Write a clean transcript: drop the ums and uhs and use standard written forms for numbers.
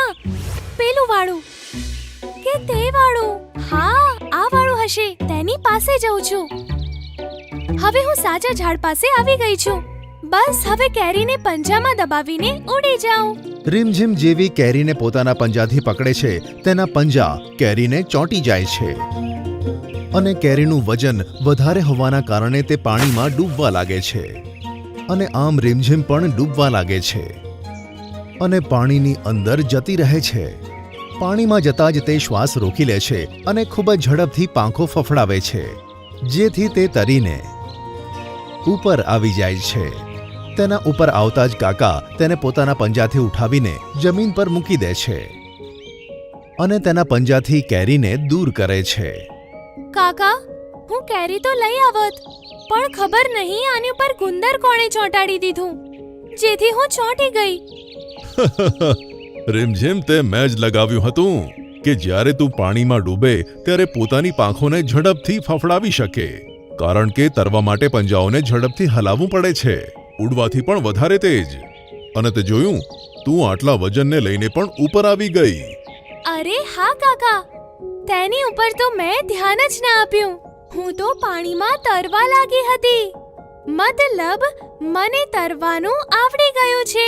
ના, પેલું વાળું કે તે વાળું. હા, આ વાળું હશે. તેની પાસે જઉં છું. હવે હું સાચા ઝાડ પાસે આવી ગઈ છું. બસ હવે કેરીને પંજામાં દબાવીને ઉડી જાઉં. રીમઝીમ જેવી કેરીને પોતાના પંજાથી પકડે છે, તેના પંજા કેરીને ચોંટી જાય છે અને કેરીનું વજન વધારે હોવાના કારણે તે પાણીમાં ડૂબવા લાગે છે. અને આમ રીમઝીમ પણ ડૂબવા લાગે છે અને પાણીની અંદર જતી રહે છે. પાણીમાં જતાં જ તે શ્વાસ રોકી લે છે અને ખૂબ જ ઝડપથી પાંખો ફફડાવે છે, જેથી તે તરીને ઉપર આવી જાય છે. તેના ઉપર આવતા જ કાકા તેને પોતાના પંજાથી ઉઠાવીને જમીન પર મૂકી દે છે અને તેના પંજાથી કેરીને દૂર કરે છે. કાકા, હું કેરી તો લઈ આવત, પણ ખબર નહીં આની ઉપર ગુંદર કોણે ચોંટાડી દીધું, જેથી હું ચોંટી ગઈ. રીમઝીમ, તે મેં જ લગાવ્યું હતું કે જ્યારે તું પાણીમાં ડૂબે ત્યારે પોતાની પાંખોને ઝડપથી ફફડાવી શકે, કારણ કે તરવા માટે પંજાઓને ઝડપથી હલાવવું પડે છે, ઉડવાથી પણ વધારે તેજ. અને તે જોયું, તું આટલા વજનને લઈને પણ ઉપર આવી ગઈ. અરે હા કાકા, તેની ઉપર તો મેં ધ્યાન જ ના આપ્યું. હું તો પાણીમાં તરવા લાગી હતી. મતલબ મને તરવાનું આવડી ગયું છે.